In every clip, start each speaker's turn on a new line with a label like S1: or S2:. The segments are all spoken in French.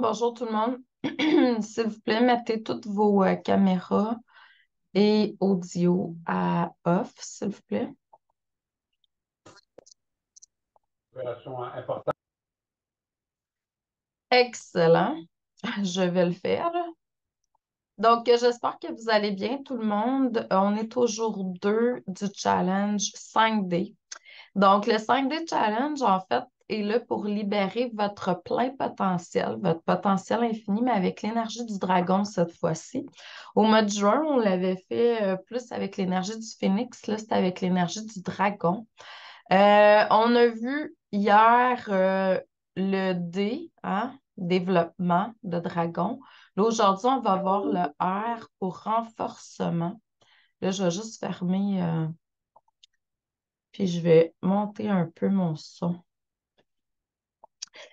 S1: Bonjour tout le monde. S'il vous plaît, mettez toutes vos caméras et audio à off, s'il vous plaît.
S2: Opération importante.
S1: Excellent. Je vais le faire. Donc, j'espère que vous allez bien, tout le monde. On est au jour 2 du challenge 5D. Donc, le 5D challenge, en fait, est là pour libérer votre plein potentiel, votre potentiel infini, mais avec l'énergie du dragon cette fois-ci. Au mois de juin, on l'avait fait plus avec l'énergie du phénix. Là, c'est avec l'énergie du dragon. On a vu hier le D, hein, développement de dragon. Là, aujourd'hui, on va voir le R pour renforcement. Là, je vais juste fermer, puis je vais monter un peu mon son.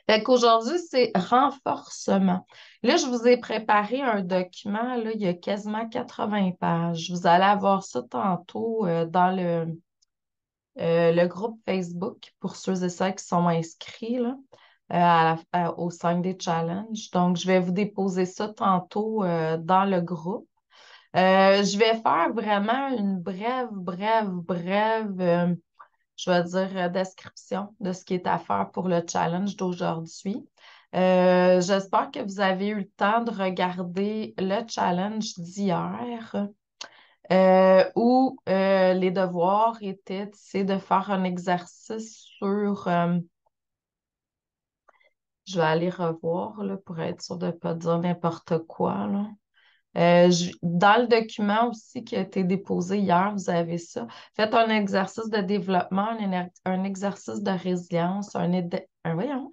S1: Fait qu'aujourd'hui, c'est renforcement. Là, je vous ai préparé un document, là, il y a quasiment 80 pages. Vous allez avoir ça tantôt dans le groupe Facebook pour ceux et celles qui sont inscrits là, au 5D Challenge. Donc, je vais vous déposer ça tantôt dans le groupe. Je vais faire vraiment une brève, je vais dire, description de ce qui est à faire pour le challenge d'aujourd'hui. J'espère que vous avez eu le temps de regarder le challenge d'hier, où les devoirs étaient, tu sais, de faire un exercice sur, je vais aller revoir là, pour être sûre de ne pas dire n'importe quoi, là. Dans le document aussi qui a été déposé hier, vous avez ça. Faites un exercice de développement, un exercice de résilience, voyons,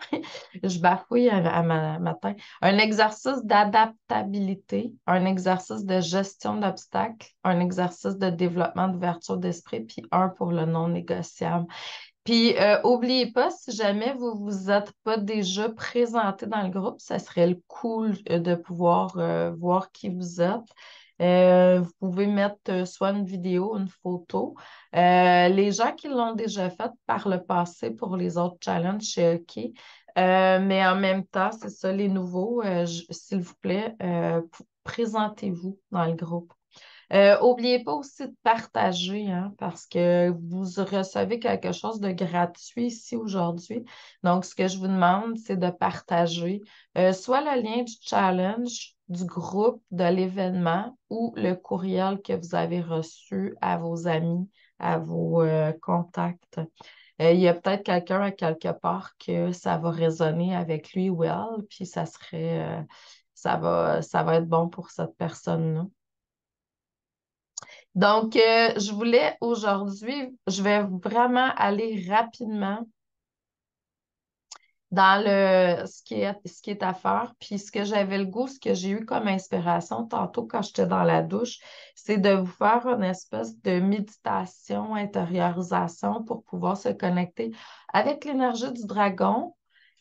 S1: je bafouille matin. Un exercice d'adaptabilité, un exercice de gestion d'obstacles, un exercice de développement d'ouverture d'esprit, puis un pour le non négociable. Puis, oubliez pas, si jamais vous vous êtes pas déjà présenté dans le groupe, ça serait le cool de pouvoir voir qui vous êtes. Vous pouvez mettre soit une vidéo, une photo. Les gens qui l'ont déjà fait par le passé pour les autres challenges, c'est OK. Mais en même temps, c'est ça, les nouveaux, s'il vous plaît, présentez-vous dans le groupe. Oubliez pas aussi de partager, hein, parce que vous recevez quelque chose de gratuit ici aujourd'hui. Donc, ce que je vous demande, c'est de partager soit le lien du challenge, du groupe, de l'événement ou le courriel que vous avez reçu à vos amis, à vos contacts. Il y a peut-être quelqu'un à quelque part que ça va résonner avec lui ou elle, puis ça va être bon pour cette personne-là. Donc, je voulais aujourd'hui, je vais vraiment aller rapidement dans ce qui est à faire. Puis ce que j'avais le goût, ce que j'ai eu comme inspiration tantôt quand j'étais dans la douche, c'est de vous faire une espèce de méditation, intériorisation pour pouvoir se connecter avec l'énergie du dragon,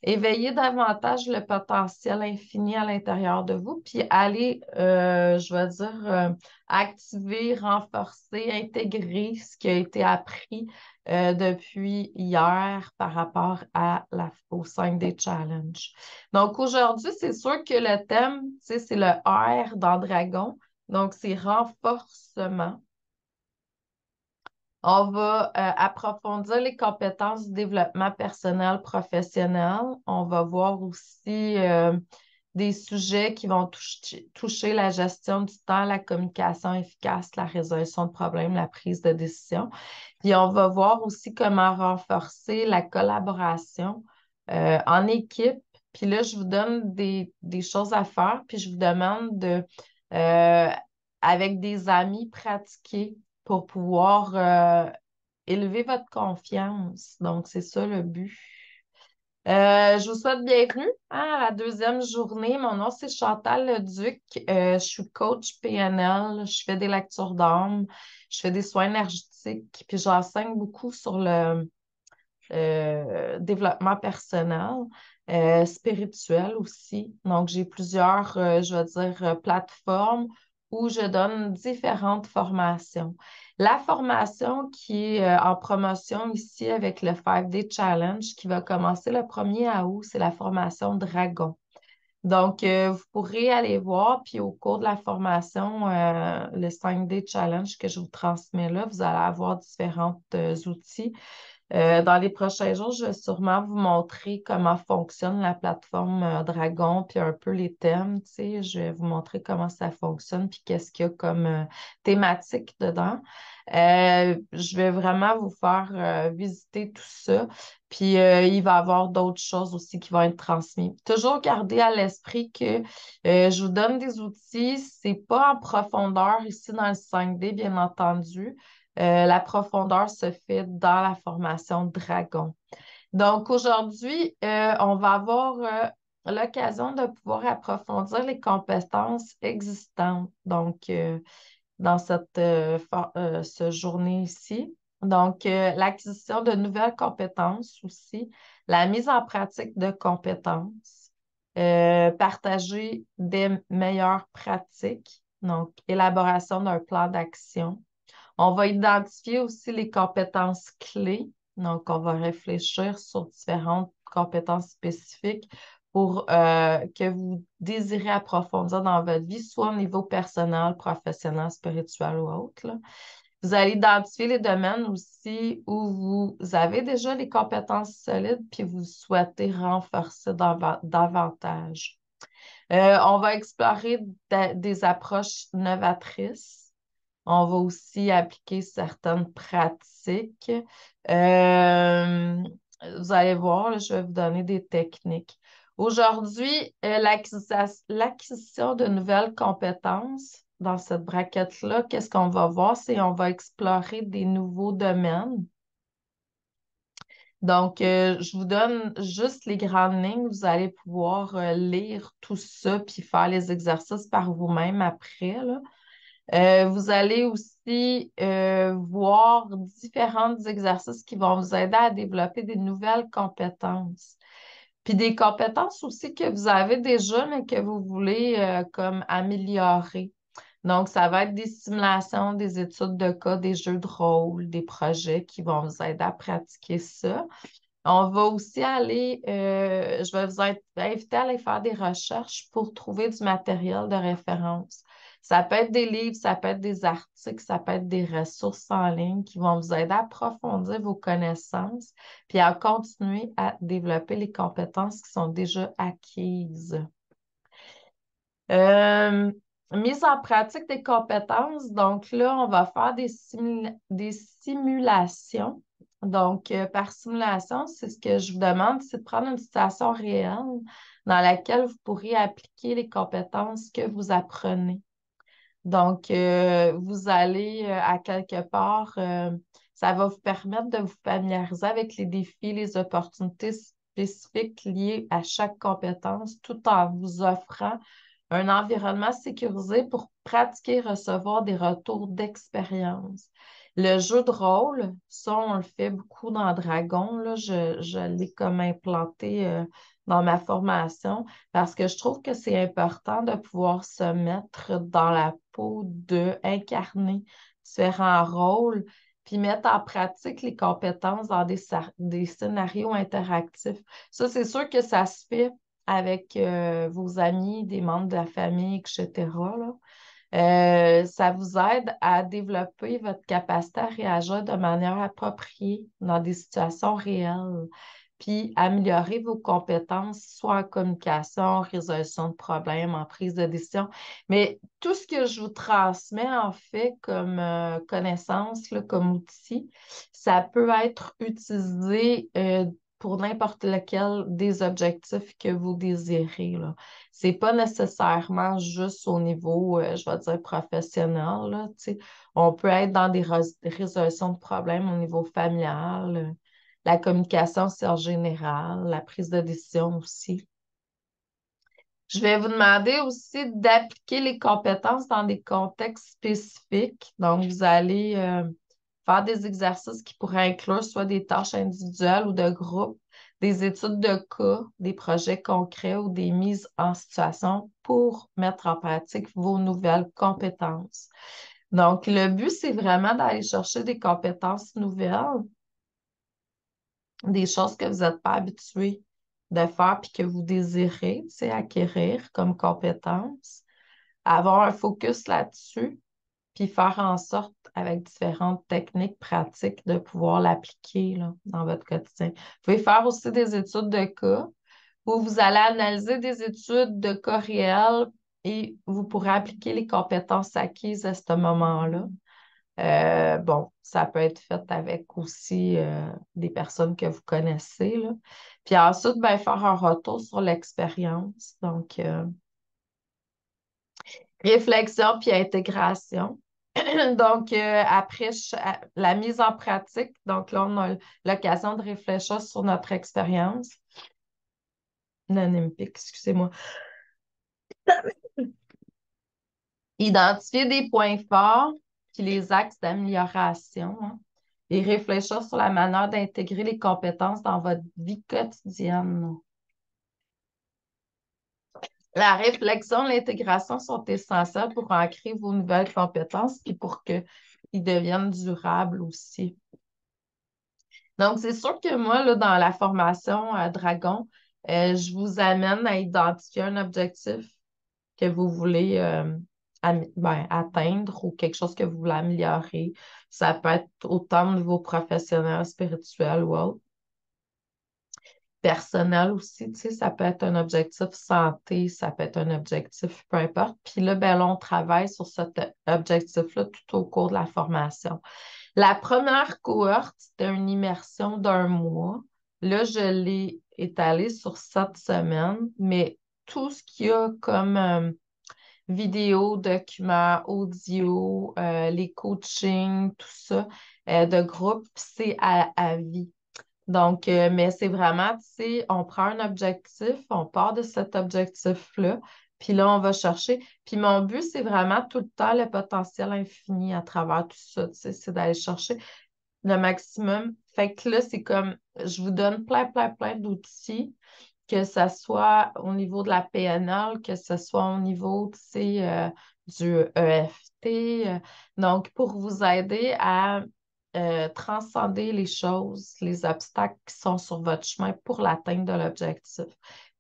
S1: éveiller davantage le potentiel infini à l'intérieur de vous, puis aller, je vais dire, activer, renforcer, intégrer ce qui a été appris depuis hier par rapport au 5D Challenge. Donc aujourd'hui, c'est sûr que le thème, tu sais, c'est le R dans Dragon. Donc, c'est renforcement. On va approfondir les compétences du développement personnel, professionnel. On va voir aussi des sujets qui vont toucher la gestion du temps, la communication efficace, la résolution de problèmes, la prise de décision. Puis on va voir aussi comment renforcer la collaboration en équipe. Puis là, je vous donne des choses à faire, puis je vous demande euh, avec des amis, pratiquer pour pouvoir élever votre confiance. Donc, c'est ça le but. Je vous souhaite bienvenue hein, à la deuxième journée. Mon nom, c'est Chantal Leduc. Je suis coach PNL. Je fais des lectures d'âme. Je fais des soins énergétiques. Puis j'enseigne beaucoup sur le développement personnel, spirituel aussi. Donc, j'ai plusieurs, je vais dire, plateformes où je donne différentes formations. La formation qui est en promotion ici avec le 5D Challenge qui va commencer le 1er août, c'est la formation Dragon. Donc, vous pourrez aller voir, puis au cours de la formation, le 5D Challenge que je vous transmets là, vous allez avoir différents outils. Dans les prochains jours, je vais sûrement vous montrer comment fonctionne la plateforme Dragon, puis un peu les thèmes, tu sais. Je vais vous montrer comment ça fonctionne, puis qu'est-ce qu'il y a comme thématique dedans. Je vais vraiment vous faire visiter tout ça. Puis il va y avoir d'autres choses aussi qui vont être transmises. Toujours garder à l'esprit que je vous donne des outils, c'est pas en profondeur ici dans le 5D, bien entendu. La profondeur se fait dans la formation Dragon. Donc aujourd'hui, on va avoir l'occasion de pouvoir approfondir les compétences existantes. Donc, dans ce journée ici. Donc, l'acquisition de nouvelles compétences aussi, la mise en pratique de compétences, partager des meilleures pratiques, donc élaboration d'un plan d'action. On va identifier aussi les compétences clés. Donc, on va réfléchir sur différentes compétences spécifiques pour que vous désirez approfondir dans votre vie, soit au niveau personnel, professionnel, spirituel ou autre, là. Vous allez identifier les domaines aussi où vous avez déjà les compétences solides puis vous souhaitez renforcer davantage. On va explorer des approches novatrices. On va aussi appliquer certaines pratiques. Euh, Vous allez voir, là, je vais vous donner des techniques. Aujourd'hui, l'acquisition de nouvelles compétences dans cette braquette-là, qu'est-ce qu'on va voir? C'est on va explorer des nouveaux domaines. Donc, je vous donne juste les grandes lignes. Vous allez pouvoir lire tout ça puis faire les exercices par vous-même après, là. Vous allez aussi voir différents exercices qui vont vous aider à développer des nouvelles compétences. Puis des compétences aussi que vous avez déjà, mais que vous voulez comme améliorer. Donc, ça va être des simulations, des études de cas, des jeux de rôle, des projets qui vont vous aider à pratiquer ça. On va aussi aller, je vais inviter à aller faire des recherches pour trouver du matériel de référence. Ça peut être des livres, ça peut être des articles, ça peut être des ressources en ligne qui vont vous aider à approfondir vos connaissances, puis à continuer à développer les compétences qui sont déjà acquises. Euh, Mise en pratique des compétences. Donc là, on va faire des simulations. Donc, par simulation, c'est ce que je vous demande, c'est de prendre une situation réelle dans laquelle vous pourriez appliquer les compétences que vous apprenez. Donc, vous allez à quelque part, ça va vous permettre de vous familiariser avec les défis, les opportunités spécifiques liées à chaque compétence, tout en vous offrant un environnement sécurisé pour pratiquer et recevoir des retours d'expérience. Le jeu de rôle, ça, on le fait beaucoup dans Dragon, là. Je l'ai comme implanté dans ma formation parce que je trouve que c'est important de pouvoir se mettre dans la peau de incarner différents rôles, puis mettre en pratique les compétences dans des scénarios interactifs. Ça, c'est sûr que ça se fait avec vos amis, des membres de la famille, etc., là. Ça vous aide à développer votre capacité à réagir de manière appropriée dans des situations réelles, puis améliorer vos compétences, soit en communication, en résolution de problèmes, en prise de décision. Mais tout ce que je vous transmets, en fait, comme connaissance, là, comme outil, ça peut être utilisé pour n'importe lequel des objectifs que vous désirez, là. C'est pas nécessairement juste au niveau, je vais dire, professionnel, là, tu sais. On peut être dans des résolutions de problèmes au niveau familial, la communication, c'est en général, la prise de décision aussi. Je vais vous demander aussi d'appliquer les compétences dans des contextes spécifiques. Donc, vous allez faire des exercices qui pourraient inclure soit des tâches individuelles ou de groupe, des études de cas, des projets concrets ou des mises en situation pour mettre en pratique vos nouvelles compétences. Donc, le but, c'est vraiment d'aller chercher des compétences nouvelles, des choses que vous n'êtes pas habitué de faire puis que vous désirez, tu sais, acquérir comme compétence, avoir un focus là-dessus, puis faire en sorte, avec différentes techniques pratiques, de pouvoir l'appliquer là, dans votre quotidien. Vous pouvez faire aussi des études de cas où vous allez analyser des études de cas réels et vous pourrez appliquer les compétences acquises à ce moment-là. Bon, ça peut être fait avec aussi des personnes que vous connaissez, là. Puis ensuite, ben, faire un retour sur l'expérience. Donc, réflexion puis intégration. Donc, après la mise en pratique, donc là, on a l'occasion de réfléchir sur notre expérience. Nanimpique, excusez-moi. Identifier des points forts puis les axes d'amélioration, hein, et réfléchir sur la manière d'intégrer les compétences dans votre vie quotidienne. La réflexion et l'intégration sont essentielles pour ancrer vos nouvelles compétences et pour qu'ils deviennent durables aussi. Donc, c'est sûr que moi, là, dans la formation Dragon, je vous amène à identifier un objectif que vous voulez atteindre ou quelque chose que vous voulez améliorer. Ça peut être autant au niveau professionnel, spirituel ou autre. Personnel aussi, tu sais, ça peut être un objectif santé, ça peut être un objectif, peu importe. Puis là, on travaille sur cet objectif-là tout au cours de la formation. La première cohorte, c'était une immersion d'1 mois. Là, je l'ai étalée sur 7 semaines, mais tout ce qu'il y a comme vidéos, documents, audio, les coachings, tout ça, de groupe, c'est à vie. Donc, mais c'est vraiment, tu sais, on prend un objectif, on part de cet objectif-là, puis là, on va chercher. Puis mon but, c'est vraiment tout le temps le potentiel infini à travers tout ça, tu sais, c'est d'aller chercher le maximum. Fait que là, c'est comme, je vous donne plein d'outils, que ce soit au niveau de la PNL, que ce soit au niveau, tu sais, du EFT. Donc, pour vous aider à transcender les choses, les obstacles qui sont sur votre chemin pour l'atteinte de l'objectif.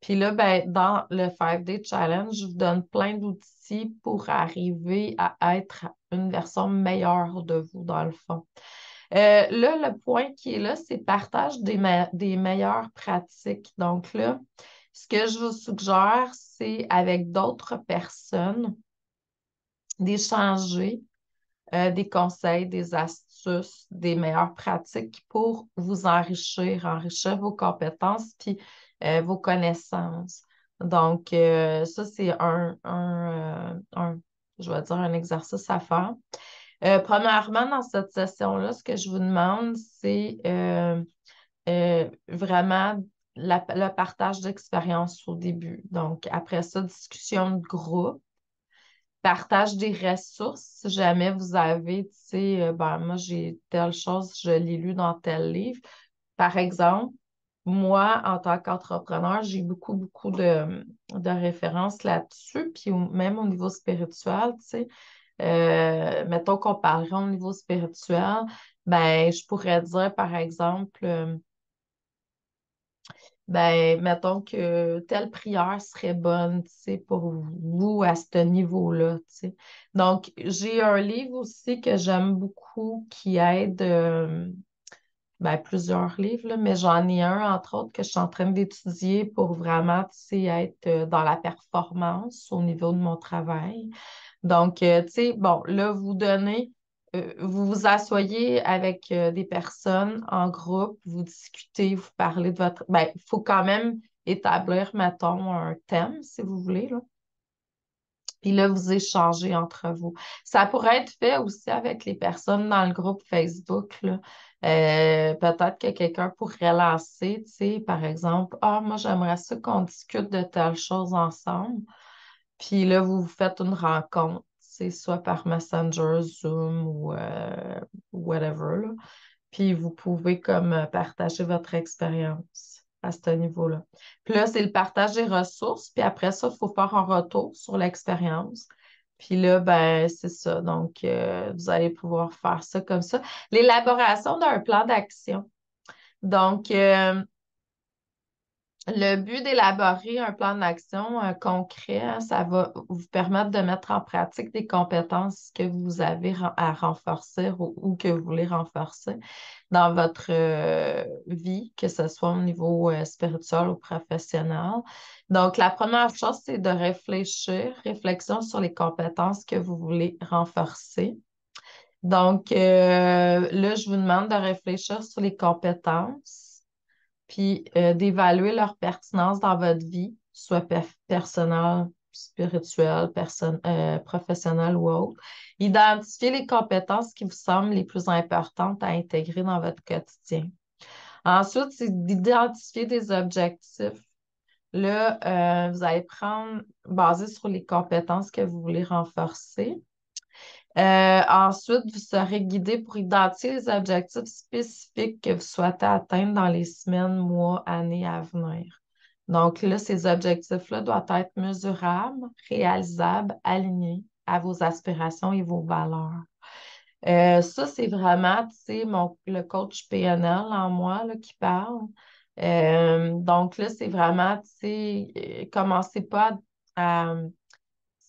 S1: Puis là, ben, dans le 5-Day Challenge, je vous donne plein d'outils pour arriver à être une version meilleure de vous, dans le fond. Là, le point qui est là, c'est partage des meilleures pratiques. Donc là, ce que je vous suggère, c'est avec d'autres personnes d'échanger des conseils, des astuces, des meilleures pratiques pour vous enrichir vos compétences puis vos connaissances. Donc, ça, c'est je vais dire, un exercice à faire. Premièrement, dans cette session-là, ce que je vous demande, c'est vraiment le partage d'expérience au début. Donc, après ça, discussion de groupe, partage des ressources. Si jamais vous avez, tu sais, moi, j'ai telle chose, je l'ai lu dans tel livre. Par exemple, moi, en tant qu'entrepreneur, j'ai beaucoup de références là-dessus, puis même au niveau spirituel, tu sais. Mettons qu'on parlerait au niveau spirituel, ben, je pourrais dire, par exemple, ben, mettons que telle prière serait bonne, tu sais, pour vous à ce niveau-là, tu sais. Donc, j'ai un livre aussi que j'aime beaucoup qui aide, ben, plusieurs livres, là, mais j'en ai un, entre autres, que je suis en train d'étudier pour vraiment, tu sais, être dans la performance au niveau de mon travail. Donc, tu sais, bon, là, vous vous asseyez avec des personnes en groupe, vous discutez, vous parlez de votre... Ben, il faut quand même établir, mettons, un thème, si vous voulez, là. Puis là, vous échangez entre vous. Ça pourrait être fait aussi avec les personnes dans le groupe Facebook, là. Peut-être que quelqu'un pourrait lancer, tu sais, par exemple, ah, moi, j'aimerais ça qu'on discute de telle chose ensemble. Puis là, vous vous faites une rencontre, c'est soit par Messenger, Zoom ou whatever, là. Puis vous pouvez comme partager votre expérience à ce niveau-là. Puis là, c'est le partage des ressources. Puis après ça, il faut faire un retour sur l'expérience. Puis là, ben, c'est ça. Donc, vous allez pouvoir faire ça comme ça. L'élaboration d'un plan d'action. Donc, Le but d'élaborer un plan d'action concret, hein, ça va vous permettre de mettre en pratique des compétences que vous avez à renforcer ou que vous voulez renforcer dans votre vie, que ce soit au niveau spirituel ou professionnel. Donc, la première chose, c'est de réflexion sur les compétences que vous voulez renforcer. Donc, là, je vous demande de réfléchir sur les compétences puis d'évaluer leur pertinence dans votre vie, soit personnelle, spirituelle, professionnelle ou autre. Identifier les compétences qui vous semblent les plus importantes à intégrer dans votre quotidien. Ensuite, c'est d'identifier des objectifs. Là, vous allez prendre, basé sur les compétences que vous voulez renforcer. Ensuite, vous serez guidé pour identifier les objectifs spécifiques que vous souhaitez atteindre dans les semaines, mois, années à venir. Donc là, ces objectifs-là doivent être mesurables, réalisables, alignés à vos aspirations et vos valeurs. Ça, c'est vraiment, tu sais, le coach PNL en moi là, qui parle. Donc là, c'est vraiment, tu sais, commencez pas à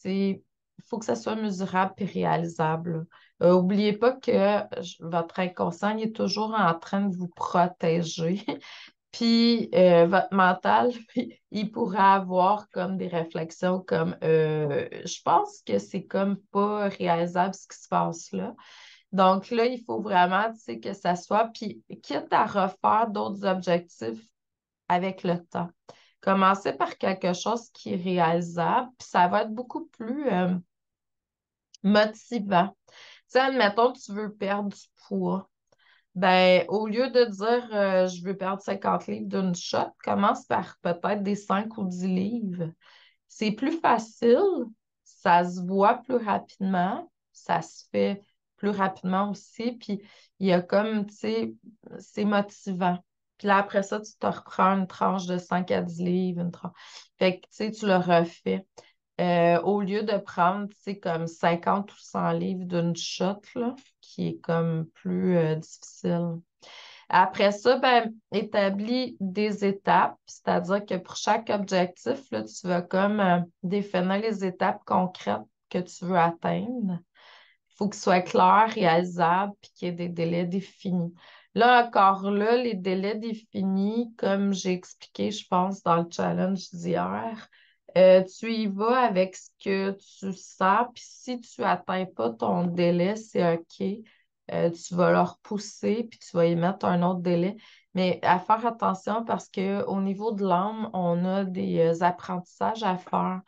S1: il faut que ça soit mesurable et réalisable. Oubliez pas que votre inconscient il est toujours en train de vous protéger. Puis votre mental, il pourrait avoir comme des réflexions comme je pense que c'est comme pas réalisable ce qui se passe là. Donc là, il faut vraiment, tu sais, que ça soit, puis quitte à refaire d'autres objectifs avec le temps. Commencez par quelque chose qui est réalisable, puis ça va être beaucoup plus motivant. Tu sais, admettons, tu veux perdre du poids. Ben, au lieu de dire je veux perdre 50 livres d'une shot, commence par peut-être des 5 ou 10 livres. C'est plus facile, ça se voit plus rapidement, ça se fait plus rapidement aussi, puis il y a comme, tu sais, c'est motivant. Puis là, après ça, tu te reprends une tranche de 5 à 10 livres, une tranche. Fait que, tu sais, tu le refais. Au lieu de prendre, tu sais, comme 50 ou 100 livres d'une shot, là, qui est comme plus difficile. Après ça, ben, établis des étapes, c'est-à-dire que pour chaque objectif, là, tu vas comme définir les étapes concrètes que tu veux atteindre. Il faut que ce soit clair, réalisable, puis qu'il y ait des délais définis. Là, encore là, les délais définis, comme j'ai expliqué, je pense, dans le challenge d'hier, tu y vas avec ce que tu sens, puis si tu n'atteins pas ton délai, c'est OK. Tu vas le repousser, puis tu vas y mettre un autre délai. Mais à faire attention parce qu'au niveau de l'âme, on a des apprentissages à faire.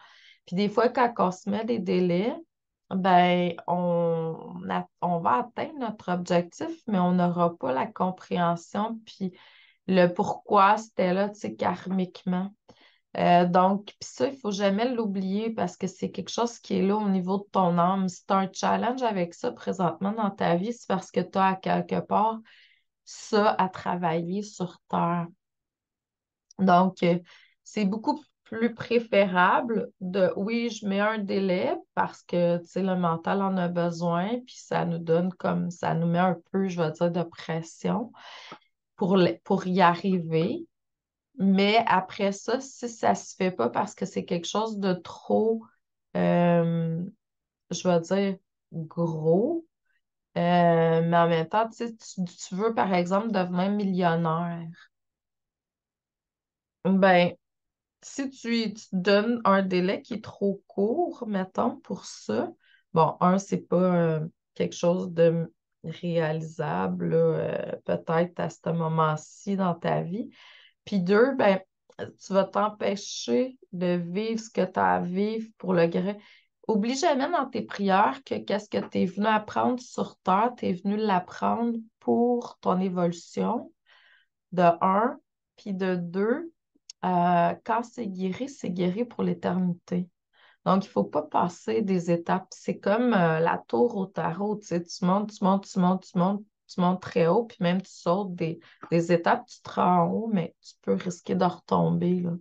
S1: Puis des fois, quand on se met des délais, ben, on va atteindre notre objectif, mais on n'aura pas la compréhension, puis le pourquoi c'était là, tu sais, karmiquement. Donc, puis ça, il ne faut jamais l'oublier parce que c'est quelque chose qui est là au niveau de ton âme. Si tu as un challenge avec ça présentement dans ta vie, c'est parce que tu as à quelque part ça à travailler sur Terre. Donc, c'est beaucoup plus préférable de, oui, je mets un délai parce que, tu sais, le mental en a besoin, puis ça nous donne comme, ça nous met un peu, je vais dire, de pression pour y arriver. Mais après ça, si ça se fait pas parce que c'est quelque chose de trop, euh, je vais dire, gros, mais en même temps, tu sais, tu veux, par exemple, devenir millionnaire. Ben, si tu te donnes un délai qui est trop court, mettons, pour ça, bon, c'est pas quelque chose de réalisable, là, peut-être à ce moment-ci dans ta vie. Puis deux, ben, tu vas t'empêcher de vivre ce que tu as à vivre pour le gré. Oublie jamais dans tes prières que qu'est-ce que tu es venu apprendre sur Terre, tu es venu l'apprendre pour ton évolution, de un, puis de deux. Quand c'est guéri pour l'éternité. Donc, il ne faut pas passer des étapes. C'est comme la tour au tarot, tu sais, tu montes, tu montes, tu montes, tu montes, tu montes très haut, puis même tu sautes des étapes, tu te rends en haut, mais tu peux risquer de retomber, là.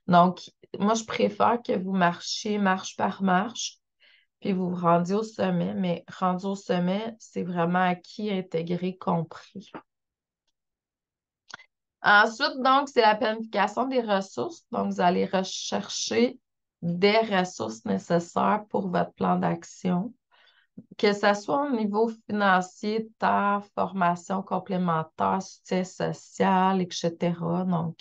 S1: Donc, moi, je préfère que vous marchiez marche par marche, puis vous vous rendiez au sommet, mais rendu au sommet, c'est vraiment acquis, intégré, compris. Ensuite, donc, c'est la planification des ressources. Donc, vous allez rechercher des ressources nécessaires pour votre plan d'action, que ce soit au niveau financier, temps, formation complémentaire, soutien social, etc. Donc,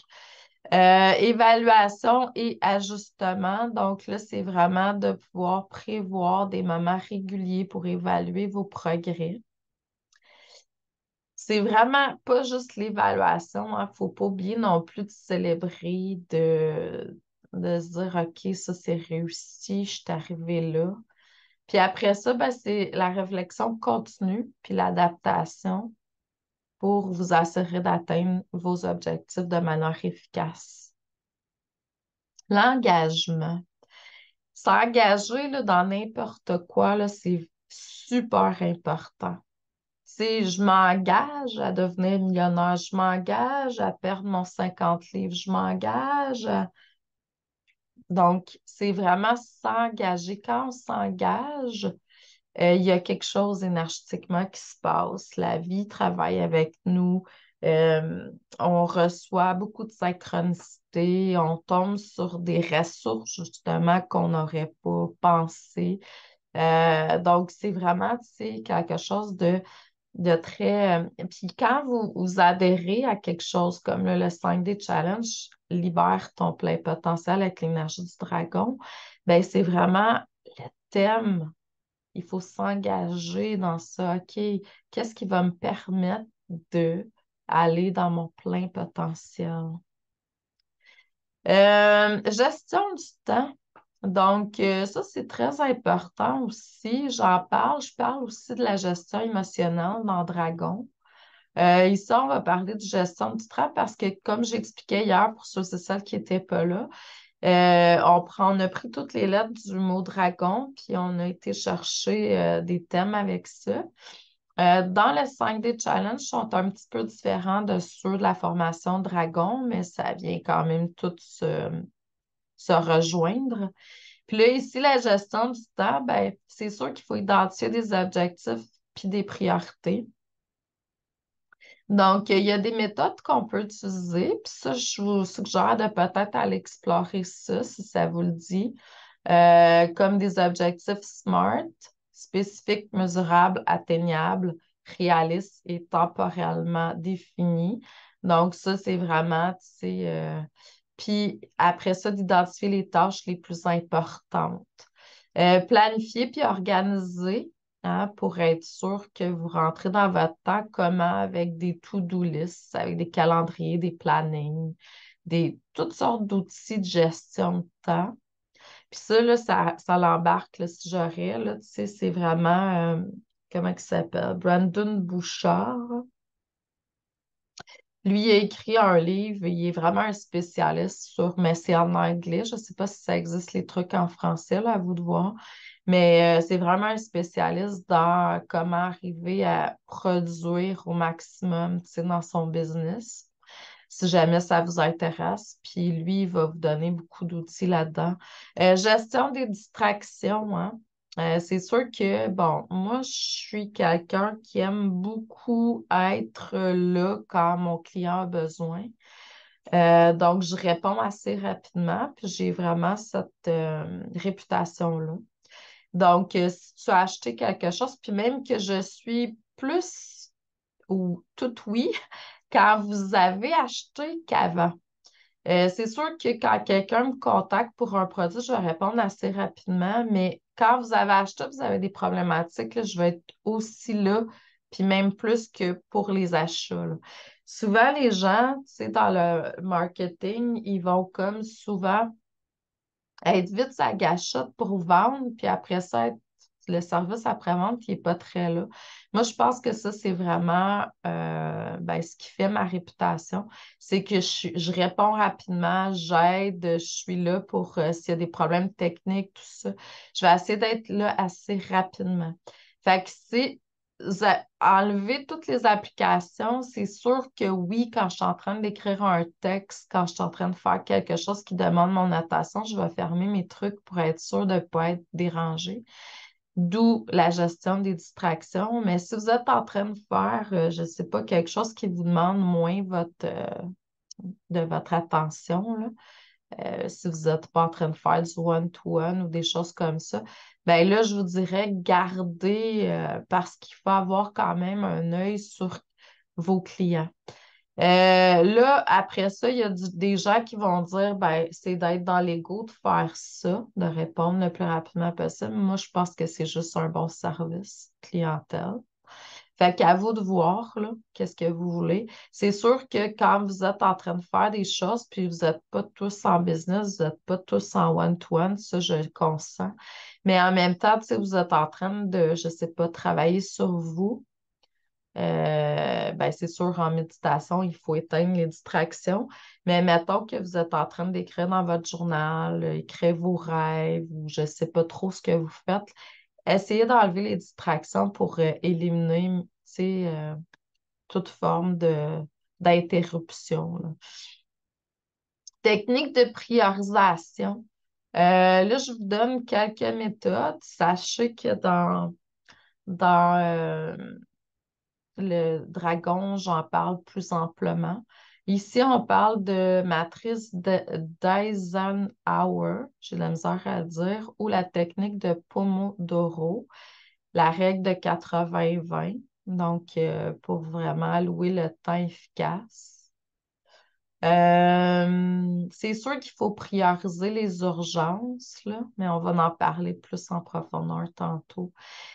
S1: évaluation et ajustement. Donc, là, c'est vraiment de pouvoir prévoir des moments réguliers pour évaluer vos progrès. C'est vraiment pas juste l'évaluation, hein. Faut pas oublier non plus de célébrer, de se dire, OK, ça c'est réussi, je suis arrivée là. Puis après ça, ben, c'est la réflexion continue, puis l'adaptation pour vous assurer d'atteindre vos objectifs de manière efficace. L'engagement. S'engager là, dans n'importe quoi, là, c'est super important. Je m'engage à devenir millionnaire, je m'engage à perdre mon 50 livres, je m'engage. Donc, c'est vraiment s'engager. Quand on s'engage, il y a quelque chose énergétiquement qui se passe. La vie travaille avec nous. Euh, on reçoit beaucoup de synchronicité. On tombe sur des ressources, justement, qu'on n'aurait pas pensé. Donc, c'est vraiment, tu sais, quelque chose de très. Puis quand vous adhérez à quelque chose comme là, le 5D Challenge, libère ton plein potentiel avec l'énergie du dragon, ben c'est vraiment le thème. Il faut s'engager dans ça. OK, qu'est-ce qui va me permettre de aller dans mon plein potentiel? Gestion du temps. Donc, ça, c'est très important aussi. J'en parle. Je parle aussi de la gestion émotionnelle dans Dragon. Ici, on va parler de gestion du temps parce que, comme j'expliquais hier pour ceux et celles qui n'étaient pas là, on a pris toutes les lettres du mot dragon, puis on a été chercher des thèmes avec ça. Dans le 5D Challenge, ils sont un petit peu différents de ceux de la formation dragon, mais ça vient quand même tout se rejoindre. Puis là, ici, la gestion du temps, ben, c'est sûr qu'il faut identifier des objectifs puis des priorités. Donc, il y a des méthodes qu'on peut utiliser, puis ça, je vous suggère de peut-être aller explorer ça, si ça vous le dit, comme des objectifs SMART, spécifiques, mesurables, atteignables, réalistes et temporellement définis. Donc, ça, c'est vraiment, tu sais, puis après ça, d'identifier les tâches les plus importantes. Planifier puis organiser, hein, pour être sûr que vous rentrez dans votre temps, comment avec des to-do lists, avec des calendriers, des plannings, toutes sortes d'outils de gestion de temps. Puis ça, là, ça l'embarque, là, si j'aurais, là, tu sais, c'est vraiment, comment il s'appelle? Brandon Bouchard. Lui, il a écrit un livre, il est vraiment un spécialiste mais c'est en anglais. Je ne sais pas si ça existe les trucs en français, là, à vous de voir. Mais c'est vraiment un spécialiste dans comment arriver à produire au maximum, tu sais, dans son business. Si jamais ça vous intéresse. Puis lui, il va vous donner beaucoup d'outils là-dedans. Gestion des distractions, hein. C'est sûr que, bon, moi, je suis quelqu'un qui aime beaucoup être là quand mon client a besoin. Donc, je réponds assez rapidement, puis j'ai vraiment cette réputation-là. Donc, si tu as acheté quelque chose, puis même que je suis plus ou tout oui quand vous avez acheté qu'avant. C'est sûr que quand quelqu'un me contacte pour un produit, je vais répondre assez rapidement, mais quand vous avez acheté, vous avez des problématiques, là, je vais être aussi là, puis même plus que pour les achats, là. Souvent, les gens, tu sais, dans le marketing, ils vont comme souvent être vite sa gâchette pour vendre, puis après ça, le service après-vente qui n'est pas très là. Moi, je pense que ça, c'est vraiment ben, ce qui fait ma réputation. C'est que je réponds rapidement, j'aide, je suis là pour s'il y a des problèmes techniques, tout ça. Je vais essayer d'être là assez rapidement. Fait que si enlever toutes les applications, c'est sûr que oui, quand je suis en train d'écrire un texte, quand je suis en train de faire quelque chose qui demande mon attention, je vais fermer mes trucs pour être sûre de ne pas être dérangée. D'où la gestion des distractions. Mais si vous êtes en train de faire, je ne sais pas, quelque chose qui vous demande moins de votre attention, là. Si vous n'êtes pas en train de faire du one-to-one ou des choses comme ça, ben là, je vous dirais gardez, parce qu'il faut avoir quand même un œil sur vos clients. Là, après ça, il y a des gens qui vont dire, ben, c'est d'être dans l'ego de faire ça, de répondre le plus rapidement possible. Moi, je pense que c'est juste un bon service clientèle. Fait qu'à vous de voir, là, qu'est-ce que vous voulez. C'est sûr que quand vous êtes en train de faire des choses, puis vous n'êtes pas tous en business, vous n'êtes pas tous en one-to-one, ça, je le consens. Mais en même temps, tu sais, vous êtes en train de, je sais pas, travailler sur vous. Ben, c'est sûr, en méditation, il faut éteindre les distractions. Mais mettons que vous êtes en train d'écrire dans votre journal, écrire vos rêves, ou je sais pas trop ce que vous faites. Essayez d'enlever les distractions pour éliminer, tu sais, toute forme d'interruption, là. Technique de priorisation. Là, je vous donne quelques méthodes. Sachez que dans le dragon, j'en parle plus amplement. Ici, on parle de matrice d'Eisenhower, j'ai de la misère à dire, ou la technique de Pomodoro, la règle de 80-20, donc pour vraiment allouer le temps efficace. C'est sûr qu'il faut prioriser les urgences, là, mais on va en parler plus en profondeur tantôt.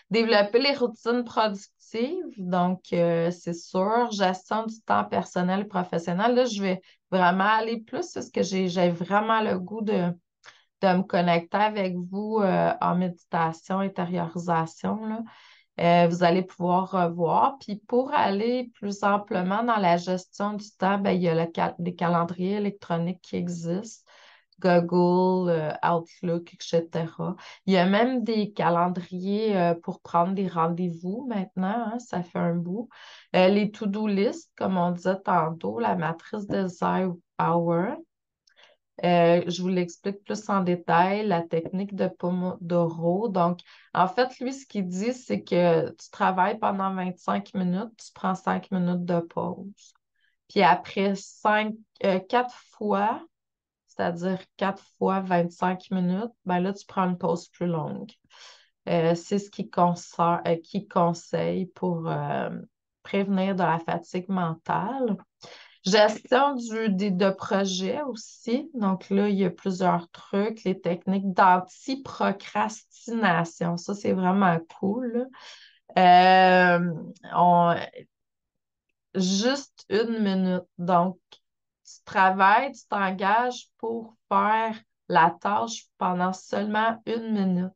S1: Développer les routines productives, donc c'est sûr, gestion du temps personnel et professionnel. Là, je vais vraiment aller plus parce que j'ai vraiment le goût de me connecter avec vous en méditation, intériorisation, là. Vous allez pouvoir revoir. Puis pour aller plus amplement dans la gestion du temps, ben, il y a des calendriers électroniques qui existent, Google, Outlook, etc. Il y a même des calendriers pour prendre des rendez-vous maintenant, hein, ça fait un bout. Les to-do list, comme on disait tantôt, la matrice de Eisenhower. Je vous l'explique plus en détail, la technique de Pomodoro. Donc, en fait, lui, ce qu'il dit, c'est que tu travailles pendant 25 minutes, tu prends 5 minutes de pause. Puis après 4 fois, c'est-à-dire 4 fois 25 minutes, ben là, tu prends une pause plus longue. C'est ce qu'il conseille pour prévenir de la fatigue mentale. Gestion de projet aussi. Donc là, il y a plusieurs trucs, les techniques d'anti-procrastination. Ça, c'est vraiment cool, là. Juste une minute. Donc, tu travailles, tu t'engages pour faire la tâche pendant seulement une minute.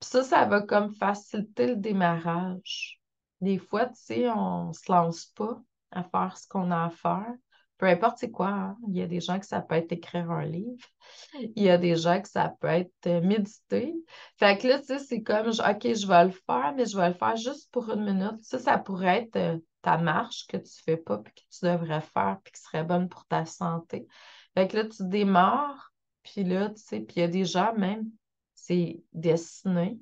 S1: Puis ça va comme faciliter le démarrage. Des fois, tu sais, on se lance pas à faire ce qu'on a à faire. Peu importe c'est quoi, hein. Il y a des gens que ça peut être écrire un livre. Il y a des gens que ça peut être méditer. Fait que là, tu sais, c'est comme, OK, je vais le faire, mais je vais le faire juste pour une minute. Ça pourrait être ta marche que tu fais pas puis que tu devrais faire puis qui serait bonne pour ta santé. Fait que là, tu démarres, puis là, tu sais, puis il y a des gens même c'est dessiné.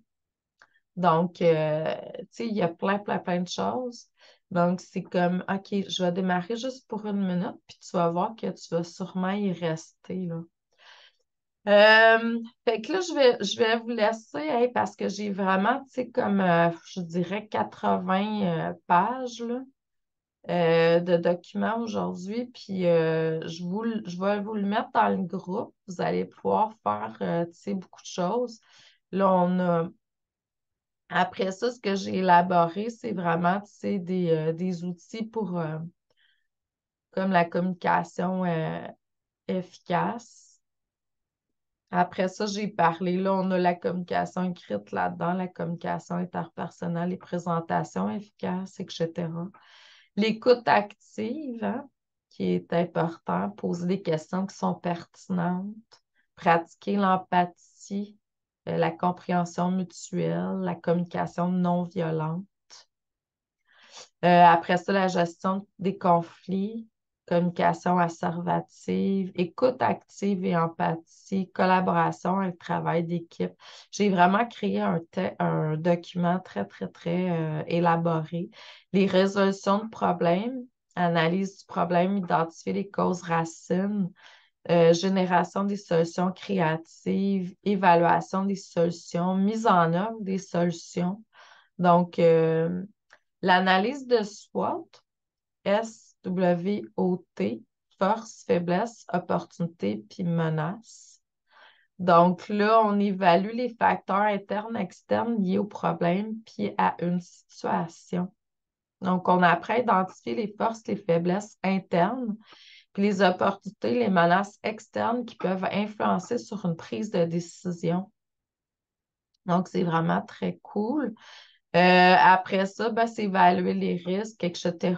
S1: Donc, tu sais, il y a plein de choses. Donc, c'est comme, OK, je vais démarrer juste pour une minute, puis tu vas voir que tu vas sûrement y rester, là. Fait que là, je vais vous laisser, hein, parce que j'ai vraiment, tu sais, comme, je dirais, 80 pages, là, de documents aujourd'hui, puis je vais vous le mettre dans le groupe. Vous allez pouvoir faire, tu sais, beaucoup de choses. Là, après ça, ce que j'ai élaboré, c'est vraiment, tu sais, des outils pour, comme la communication efficace. Après ça, j'ai parlé, là, on a la communication écrite là-dedans, la communication interpersonnelle, les présentations efficaces, etc. L'écoute active, hein, qui est important, poser des questions qui sont pertinentes, pratiquer l'empathie, la compréhension mutuelle, la communication non violente. Après ça, la gestion des conflits, communication asservative, écoute active et empathie, collaboration et travail d'équipe. J'ai vraiment créé un document très élaboré. Les résolutions de problèmes, analyse du problème, identifier les causes racines, génération des solutions créatives, évaluation des solutions, mise en œuvre des solutions. Donc, l'analyse de SWOT, SWOT, force, faiblesse, opportunité, puis menace. Donc là, on évalue les facteurs internes, externes liés au problème, puis à une situation. Donc, on apprend à identifier les forces, les faiblesses internes, puis les opportunités, les menaces externes qui peuvent influencer sur une prise de décision. Donc, c'est vraiment très cool. Après ça, ben, c'est évaluer les risques, etc.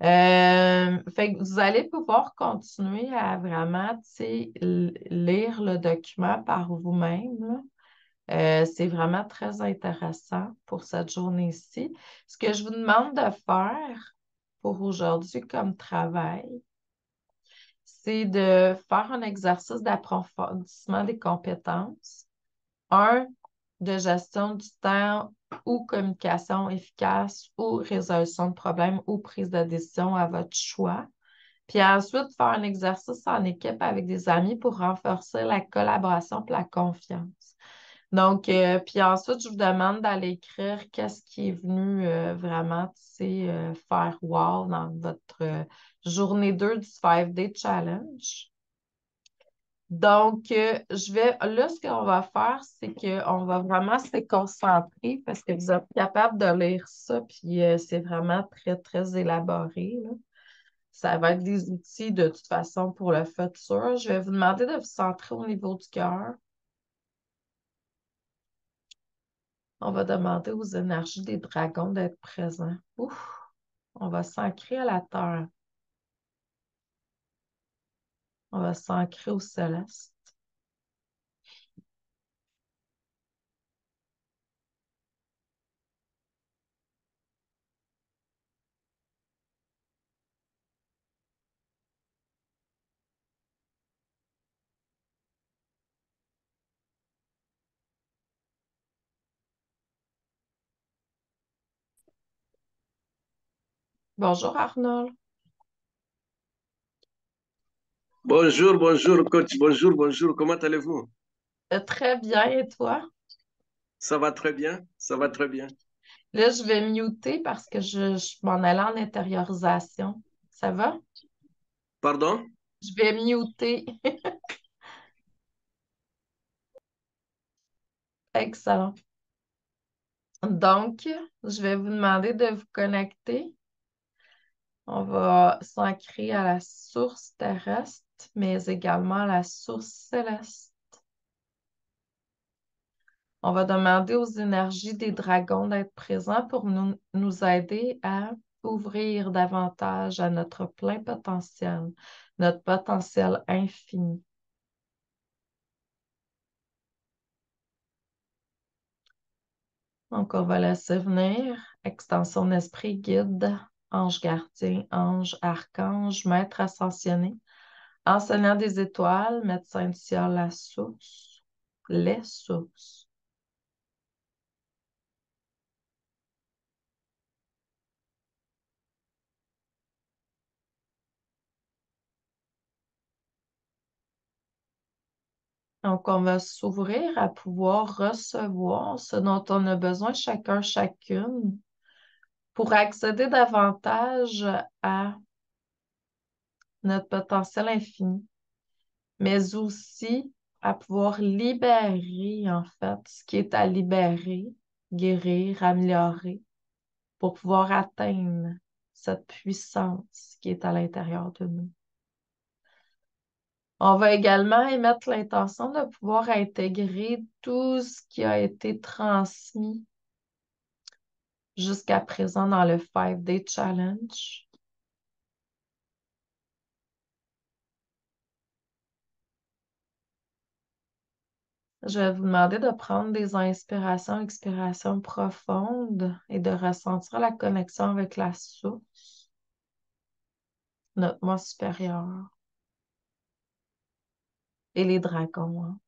S1: Fait que vous allez pouvoir continuer à vraiment, tu sais, lire le document par vous-même, là. C'est vraiment très intéressant pour cette journée-ci. Ce que je vous demande de faire pour aujourd'hui comme travail, c'est de faire un exercice d'approfondissement des compétences. Un, de gestion du temps ou communication efficace ou résolution de problèmes ou prise de décision à votre choix. Puis ensuite, faire un exercice en équipe avec des amis pour renforcer la collaboration et la confiance. Donc, puis ensuite, je vous demande d'aller écrire qu'est-ce qui est venu vraiment, tu sais, faire wow dans votre journée 2 du 5-Day Challenge. Donc, là, ce qu'on va faire, c'est qu'on va vraiment se concentrer parce que vous êtes capable de lire ça, puis c'est vraiment très, très élaboré, là. Ça va être des outils de toute façon pour le futur. Je vais vous demander de vous centrer au niveau du cœur. On va demander aux énergies des dragons d'être présents. Ouf! On va s'ancrer à la terre. On va s'ancrer au céleste. Bonjour Arnold.
S3: Bonjour, bonjour, coach. Bonjour, bonjour. Comment allez-vous?
S1: Très bien, et toi?
S3: Ça va très bien. Ça va très bien.
S1: Là, je vais muter parce que je m'en allais en intériorisation. Ça va?
S3: Pardon?
S1: Je vais muter. Excellent. Donc, je vais vous demander de vous connecter. On va s'ancrer à la source terrestre, mais également à la source céleste. On va demander aux énergies des dragons d'être présents pour nous aider à ouvrir davantage à notre plein potentiel, notre potentiel infini. Donc, on va laisser venir extension d'esprit, guide, ange gardien, ange, archange, maître ascensionné, enseignant des étoiles, médecin du ciel, la source, les sources. Donc, on va s'ouvrir à pouvoir recevoir ce dont on a besoin chacun, chacune, pour accéder davantage à notre potentiel infini, mais aussi à pouvoir libérer, en fait, ce qui est à libérer, guérir, améliorer, pour pouvoir atteindre cette puissance qui est à l'intérieur de nous. On va également émettre l'intention de pouvoir intégrer tout ce qui a été transmis jusqu'à présent dans le 5-Day Challenge. Je vais vous demander de prendre des inspirations, expirations profondes et de ressentir la connexion avec la source, notre moi supérieur et les dragons, hein.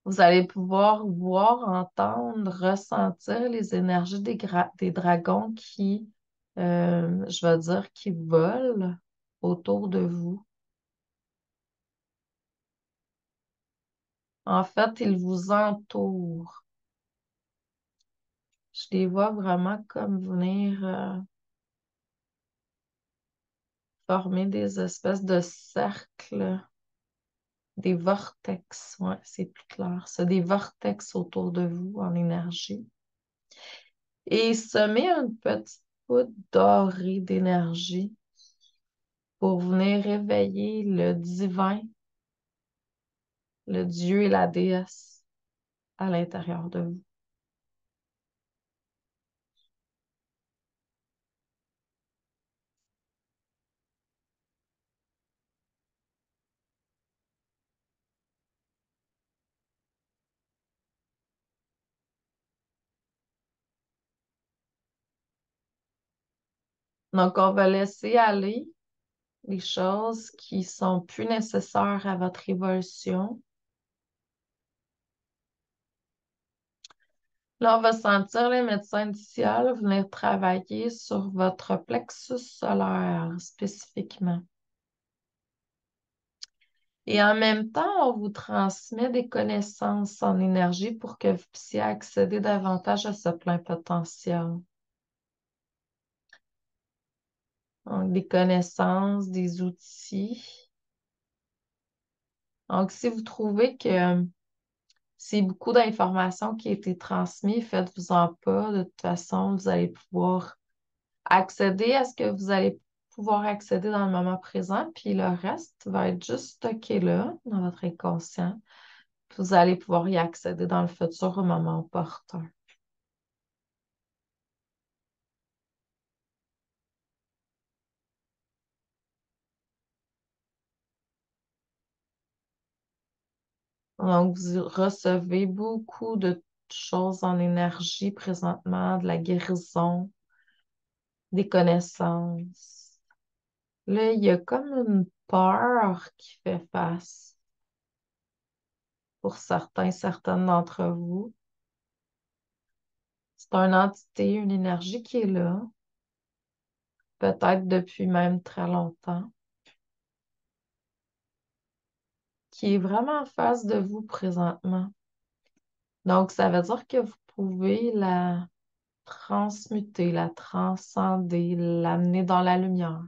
S1: Vous allez pouvoir voir, entendre, ressentir les énergies des dragons qui, je vais dire, qui volent autour de vous. En fait, ils vous entourent. Je les vois vraiment comme venir former des espèces de cercles, des vortex. Ouais, c'est plus clair. C'est des vortex autour de vous en énergie. Et semer une petite poudre dorée d'énergie pour venir réveiller le divin, le dieu et la déesse à l'intérieur de vous. Donc, on va laisser aller les choses qui sont plus nécessaires à votre évolution. Là, on va sentir les médecins du ciel venir travailler sur votre plexus solaire spécifiquement. Et en même temps, on vous transmet des connaissances en énergie pour que vous puissiez accéder davantage à ce plein potentiel. Donc, des connaissances, des outils. Donc, si vous trouvez que c'est beaucoup d'informations qui ont été transmises, faites-vous-en pas. De toute façon, vous allez pouvoir accéder à ce que vous allez pouvoir accéder dans le moment présent, puis le reste va être juste stocké là, dans votre inconscient. Puis vous allez pouvoir y accéder dans le futur au moment opportun. Donc, vous recevez beaucoup de choses en énergie présentement, de la guérison, des connaissances. Là, il y a comme une peur qui fait face pour certaines d'entre vous. C'est une entité, une énergie qui est là, peut-être depuis même très longtemps, qui est vraiment en face de vous présentement. Donc, ça veut dire que vous pouvez la transmuter, la transcender, l'amener dans la lumière.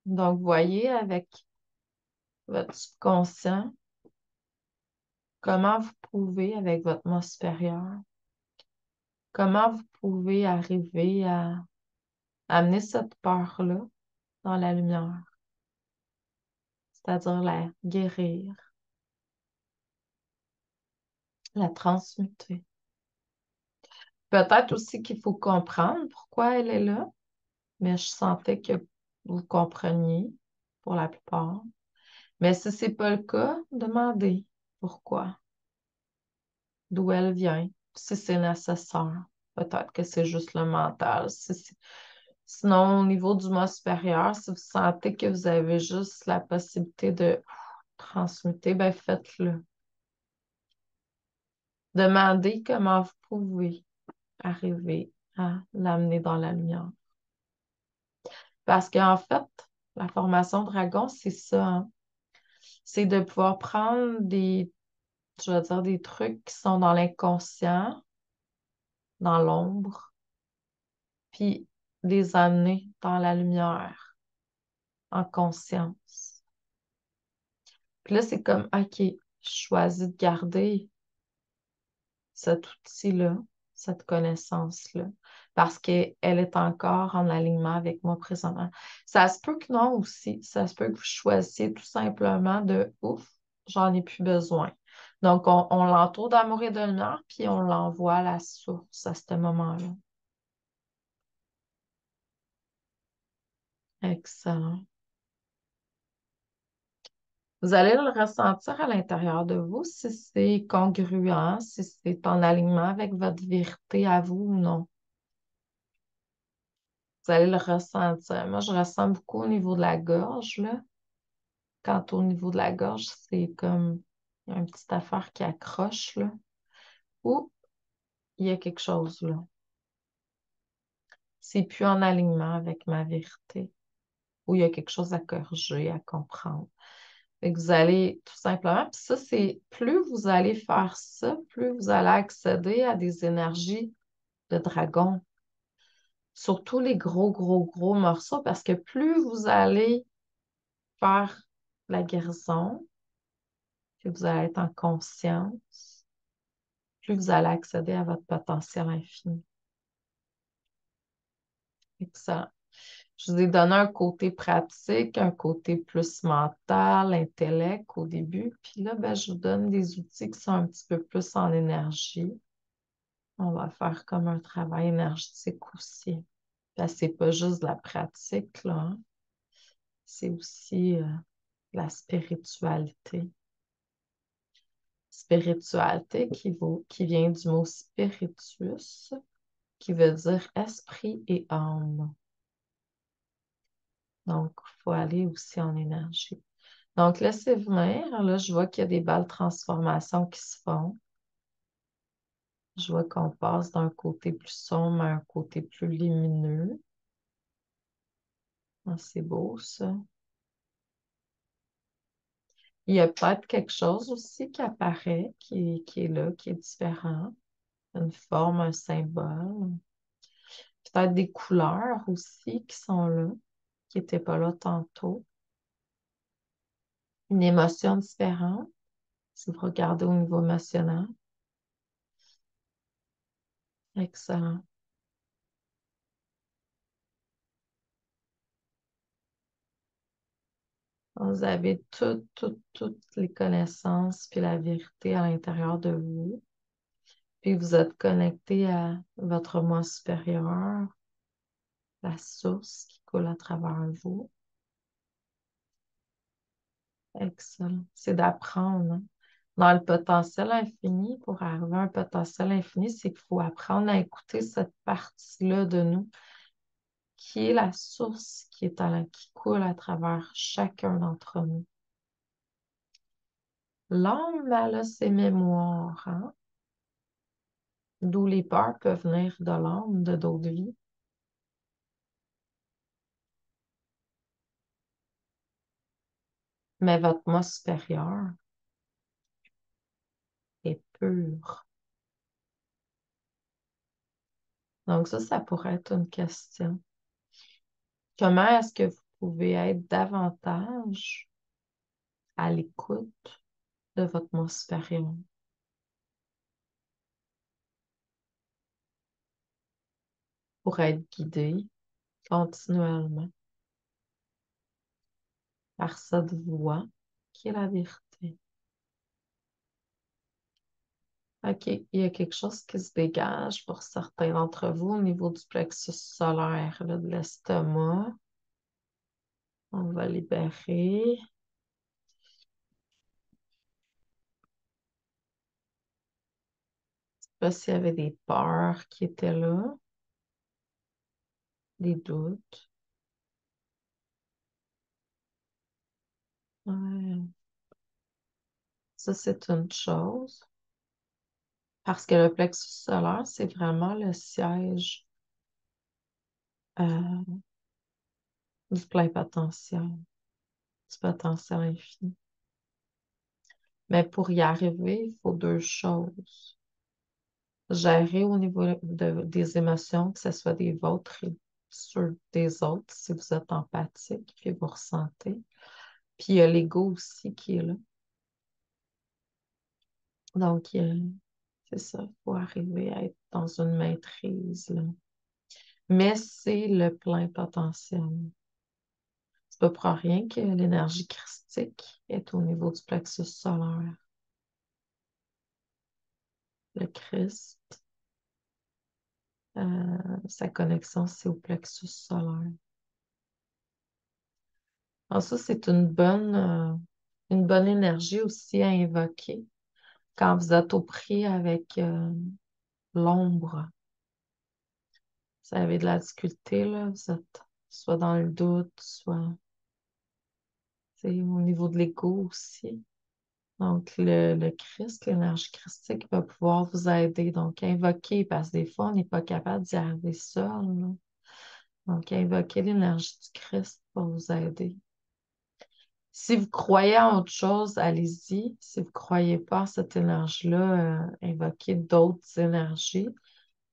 S1: Donc, voyez avec votre subconscient comment vous pouvez, avec votre moi supérieur, comment vous pouvez arriver à amener cette peur-là dans la lumière, c'est-à-dire la guérir, la transmuter. Peut-être aussi qu'il faut comprendre pourquoi elle est là, mais je sentais que vous compreniez pour la plupart. Mais si ce n'est pas le cas, demandez pourquoi, d'où elle vient, si c'est nécessaire. Peut-être que c'est juste le mental. Sinon, au niveau du moi supérieur, si vous sentez que vous avez juste la possibilité de transmuter, ben faites-le. Demandez comment vous pouvez arriver à l'amener dans la lumière. Parce qu'en fait, la formation dragon, c'est ça, hein. C'est de pouvoir prendre je veux dire, des trucs qui sont dans l'inconscient, dans l'ombre, puis les amener dans la lumière, en conscience. Puis là, c'est comme, OK, je choisis de garder cet outil-là, cette connaissance-là, parce qu'elle est encore en alignement avec moi présentement. Ça se peut que non aussi. Ça se peut que vous choisissiez tout simplement de ouf, j'en ai plus besoin. Donc, on l'entoure d'amour et de lumière, puis on l'envoie à la source à ce moment-là. Excellent. Vous allez le ressentir à l'intérieur de vous si c'est congruent, si c'est en alignement avec votre vérité à vous ou non. Vous allez le ressentir. Moi, je ressens beaucoup au niveau de la gorge, là. Quand au niveau de la gorge, c'est comme une petite affaire qui accroche, là. Ou il y a quelque chose, là. C'est plus en alignement avec ma vérité. Ou il y a quelque chose à corriger, à comprendre. Fait que vous allez tout simplement, puis ça, c'est plus vous allez faire ça, plus vous allez accéder à des énergies de dragon. Surtout les gros, gros, gros morceaux, parce que plus vous allez faire la guérison, plus vous allez être en conscience, plus vous allez accéder à votre potentiel infini. Excellent. Je vous ai donné un côté pratique, un côté plus mental, intellect au début. Puis là, ben, je vous donne des outils qui sont un petit peu plus en énergie. On va faire comme un travail énergétique aussi. C'est pas juste de la pratique, là, hein. C'est aussi la spiritualité. Spiritualité qui vient du mot spiritus, qui veut dire esprit et âme. Donc, il faut aller aussi en énergie. Donc, laissez venir. Là, je vois qu'il y a des belles transformations qui se font. Je vois qu'on passe d'un côté plus sombre à un côté plus lumineux. Ah, c'est beau, ça. Il y a peut-être quelque chose aussi qui apparaît, qui est là, qui est différent. Une forme, un symbole. Peut-être des couleurs aussi qui sont là, qui n'étaient pas là tantôt. Une émotion différente, si vous regardez au niveau émotionnel. Excellent. Vous avez toutes les connaissances puis la vérité à l'intérieur de vous. Puis vous êtes connecté à votre moi supérieur, la source qui coule à travers vous. Excellent. C'est d'apprendre, hein. Dans le potentiel infini, pour arriver à un potentiel infini, c'est qu'il faut apprendre à écouter cette partie-là de nous, qui est la source qui coule à travers chacun d'entre nous. L'âme, elle a ses mémoires, hein? D'où les peurs peuvent venir de l'âme, de d'autres vies. Mais votre moi supérieur est pur. Donc ça pourrait être une question. Comment est-ce que vous pouvez être davantage à l'écoute de votre moi supérieur pour être guidé continuellement par cette voix qui est la vérité? OK, il y a quelque chose qui se dégage pour certains d'entre vous au niveau du plexus solaire, là, de l'estomac. On va libérer. Je sais pas s'il y avait des peurs qui étaient là, des doutes. Ouais. Ça, c'est une chose. Parce que le plexus solaire, c'est vraiment le siège euh, du plein potentiel, du potentiel infini. Mais pour y arriver, il faut deux choses. Gérer au niveau des émotions, que ce soit des vôtres et ceux des autres, si vous êtes empathique, puis vous ressentez. Puis il y a l'ego aussi qui est là. Donc, c'est ça, il faut arriver à être dans une maîtrise, là. Mais c'est le plein potentiel. C'est pas pour rien que l'énergie christique est au niveau du plexus solaire. Le Christ, sa connexion, c'est au plexus solaire. Alors ça, c'est une bonne Une bonne énergie aussi à invoquer quand vous êtes au pris avec l'ombre. Vous avez de la difficulté, là, vous êtes soit dans le doute, soit au niveau de l'ego aussi. Donc, le Christ, l'énergie christique va pouvoir vous aider. Donc, invoquer, parce que des fois, on n'est pas capable d'y arriver seul, là. Donc, invoquer l'énergie du Christ pour vous aider. Si vous croyez en autre chose, allez-y. Si vous ne croyez pas en cette énergie-là, invoquez d'autres énergies.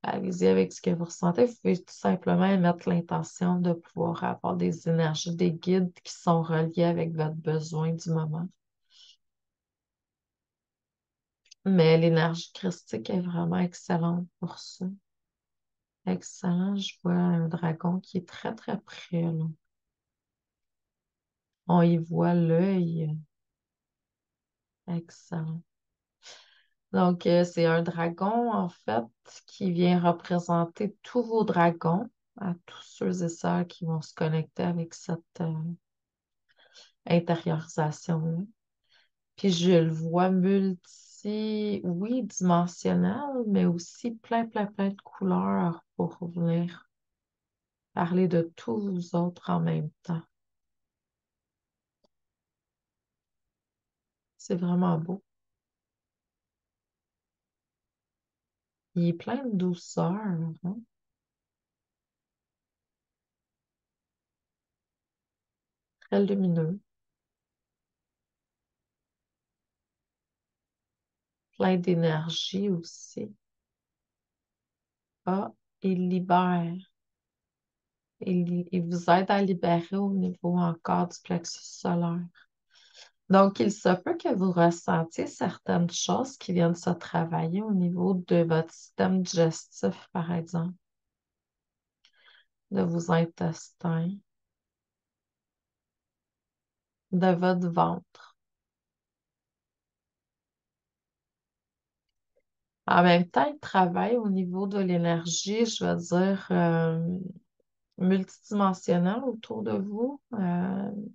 S1: Allez-y avec ce que vous ressentez. Vous pouvez tout simplement mettre l'intention de pouvoir avoir des énergies, des guides qui sont reliés avec votre besoin du moment. Mais l'énergie christique est vraiment excellente pour ça. Excellent. Je vois un dragon qui est très, très près, là. On y voit l'œil. Excellent. Donc, c'est un dragon, en fait, qui vient représenter tous vos dragons, à tous ceux et celles qui vont se connecter avec cette intériorisation-là. Puis, je le vois oui, dimensionnel, mais aussi plein, plein, plein de couleurs pour venir parler de tous vous autres en même temps. C'est vraiment beau. Il est plein de douceur, hein. Très lumineux, plein d'énergie aussi. Ah, il libère. Il vous aide à libérer au niveau encore du plexus solaire. Donc, il se peut que vous ressentiez certaines choses qui viennent se travailler au niveau de votre système digestif, par exemple, de vos intestins, de votre ventre. En même temps, il travaille au niveau de l'énergie, je veux dire, multidimensionnelle autour de vous,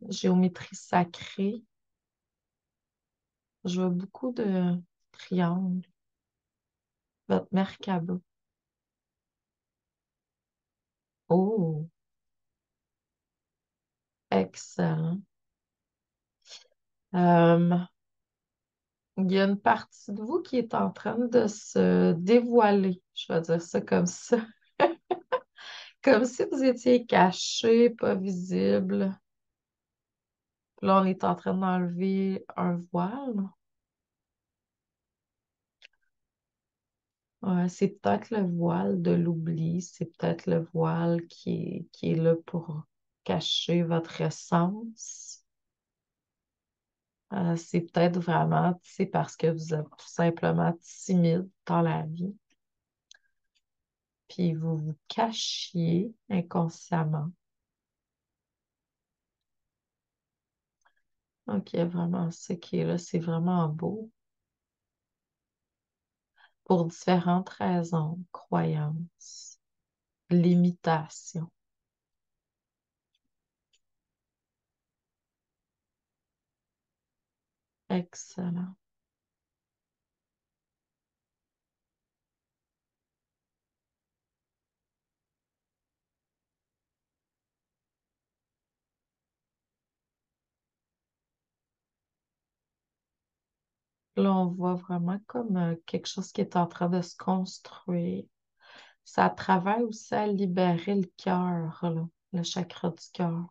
S1: géométrie sacrée. Je vois beaucoup de triangles, votre Merkaba. Oh, excellent. Euh, il y a une partie de vous qui est en train de se dévoiler, je vais dire ça comme ça. Comme si vous étiez caché, pas visible. Puis là, on est en train d'enlever un voile. Ouais, c'est peut-être le voile de l'oubli, c'est peut-être le voile qui est là pour cacher votre essence. C'est peut-être vraiment, c'est parce que vous êtes tout simplement timide dans la vie, puis vous vous cachiez inconsciemment. Donc, il y a vraiment ce qui est là, c'est vraiment beau pour différentes raisons, croyances, limitations. Excellent. Là, on voit vraiment comme quelque chose qui est en train de se construire. Ça travaille aussi à libérer le cœur, là, le chakra du cœur.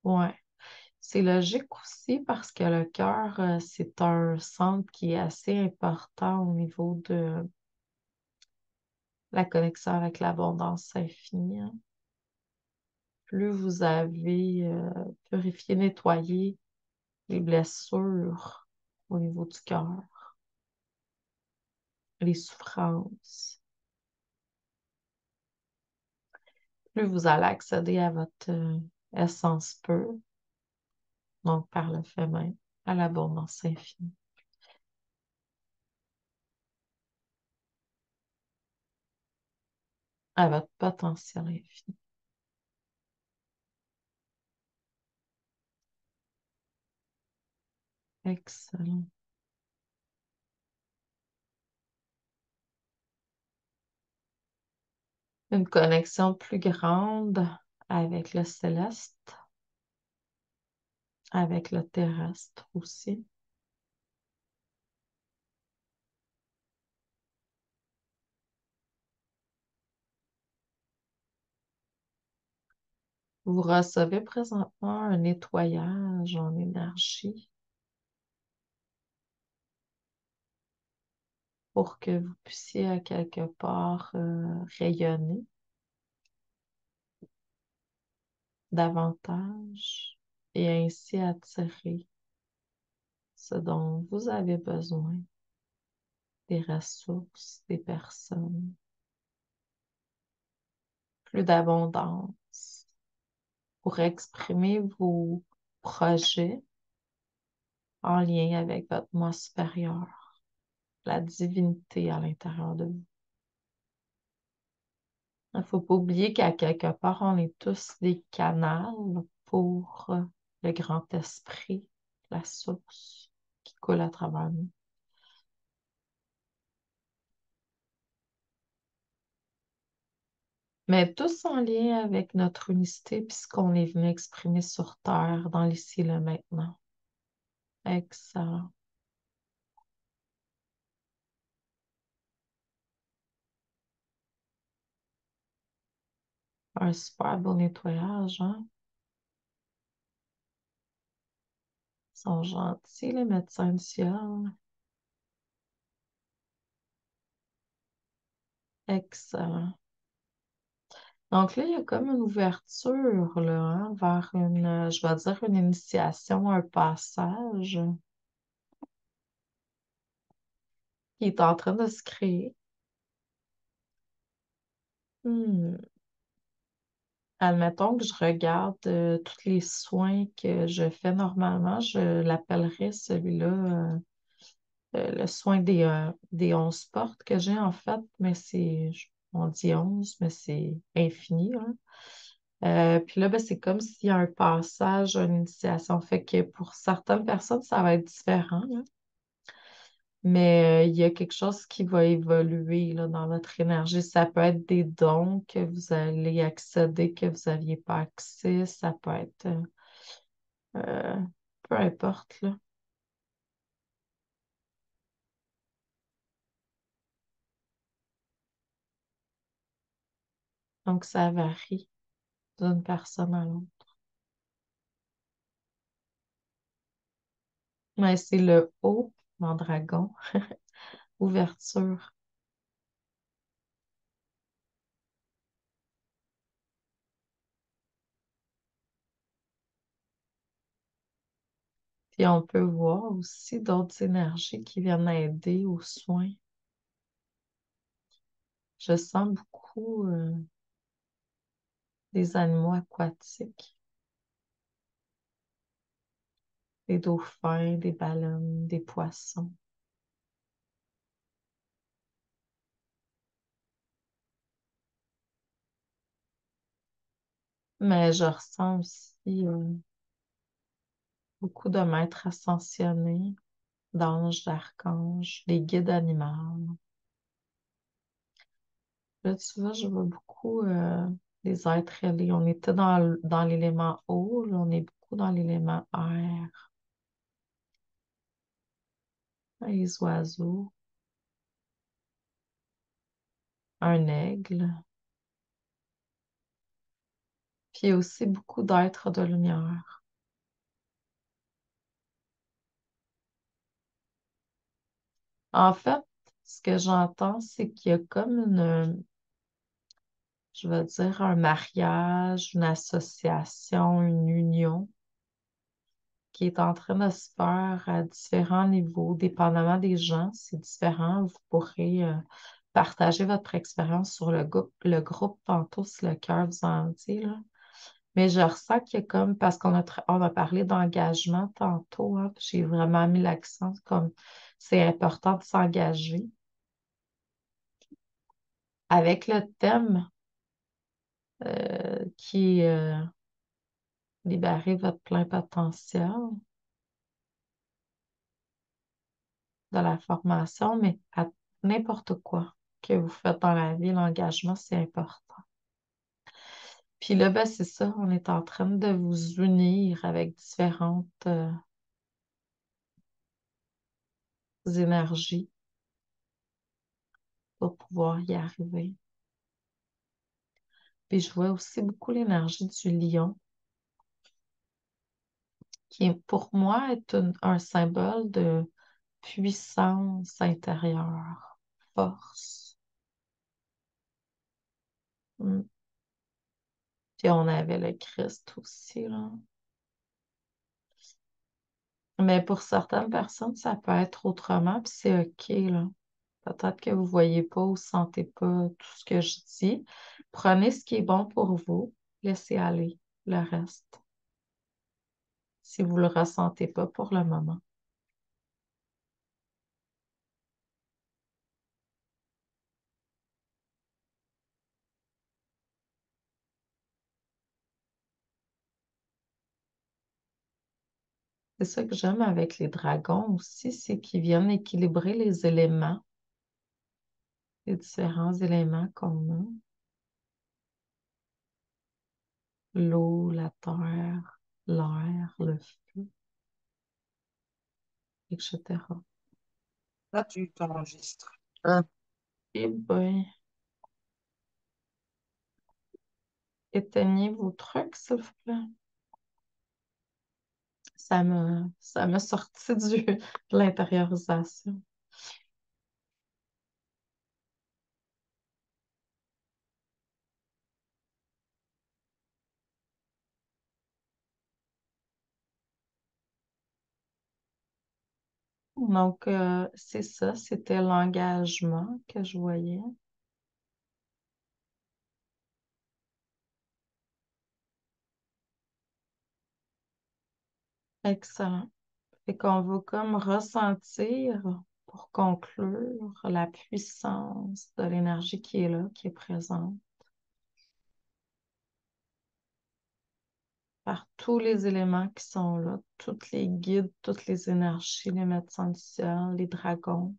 S1: Ouais. C'est logique aussi parce que le cœur, c'est un centre qui est assez important au niveau de la connexion avec l'abondance infinie, hein. Plus vous avez purifié, nettoyé les blessures au niveau du cœur, les souffrances, plus vous allez accéder à votre essence pure, donc par le fait même, à l'abondance infinie, à votre potentiel infini. Excellent. Une connexion plus grande avec le céleste, avec le terrestre aussi. Vous recevez présentement un nettoyage en énergie pour que vous puissiez à quelque part rayonner davantage et ainsi attirer ce dont vous avez besoin, des ressources, des personnes, plus d'abondance pour exprimer vos projets en lien avec votre moi supérieur, la divinité à l'intérieur de vous. Il ne faut pas oublier qu'à quelque part, on est tous des canaux pour le grand esprit, la source qui coule à travers nous. Mais tous en lien avec notre unicité puis ce qu'on est venu exprimer sur Terre, dans l'ici et le maintenant. Excellent. Un super beau nettoyage, hein? Ils sont gentils, les médecins du ciel. Excellent. Donc là, il y a comme une ouverture là, hein, vers une, je vais dire, une initiation, un passage qui est en train de se créer. Hmm. Admettons que je regarde tous les soins que je fais normalement, je l'appellerais celui-là le soin des 11 portes que j'ai en fait, mais on dit 11 mais c'est infini, hein. Puis là, ben, c'est comme s'il y a un passage, une initiation. Fait que pour certaines personnes, ça va être différent, là. Mais il y a quelque chose qui va évoluer là, dans votre énergie. Ça peut être des dons que vous allez accéder, que vous n'aviez pas accès. Ça peut être euh, peu importe, là. Donc, ça varie d'une personne à l'autre. Mais c'est le haut, mon dragon. Ouverture. Puis on peut voir aussi d'autres énergies qui viennent aider aux soins. Je sens beaucoup des animaux aquatiques, des dauphins, des baleines, des poissons. Mais je ressens aussi beaucoup de maîtres ascensionnés, d'anges, d'archanges, des guides animaux. Là, tu vois, je vois beaucoup les êtres ailés. On était dans l'élément eau, là, on est beaucoup dans l'élément air. Les oiseaux, un aigle, puis aussi beaucoup d'êtres de lumière. En fait, ce que j'entends, c'est qu'il y a comme je veux dire, un mariage, une association, une union qui est en train de se faire à différents niveaux, dépendamment des gens, c'est différent. Vous pourrez partager votre expérience sur le groupe tantôt si le cœur vous en dit, là. Mais je ressens qu'il y a comme, parce on a parlé d'engagement tantôt, hein, j'ai vraiment mis l'accent comme c'est important de s'engager. Avec le thème qui est libérer votre plein potentiel. de la formation, mais à n'importe quoi que vous faites dans la vie, l'engagement, c'est important. Puis là, ben, c'est ça, on est en train de vous unir avec différentes énergies pour pouvoir y arriver. Puis je vois aussi beaucoup l'énergie du lion, qui pour moi est un symbole de puissance intérieure, force. Mm. Puis on avait le Christ aussi, là. Mais pour certaines personnes, ça peut être autrement, puis c'est OK, là. Peut-être que vous ne voyez pas ou ne sentez pas tout ce que je dis. Prenez ce qui est bon pour vous, laissez aller le reste, si vous ne le ressentez pas pour le moment. C'est ça que j'aime avec les dragons aussi, c'est qu'ils viennent équilibrer les éléments, les différents éléments qu'on a. L'eau, la terre, l'air, le feu, etc.
S4: Là, tu t'enregistres. Hein?
S1: Eh bien, éteignez vos trucs, s'il vous plaît. Ça m'a sorti de l'intériorisation. Donc, c'est ça, c'était l'engagement que je voyais. Excellent. Fait qu'on va comme ressentir, pour conclure, la puissance de l'énergie qui est là, qui est présente, par tous les éléments qui sont là, tous les guides, toutes les énergies, les médecins du ciel, les dragons.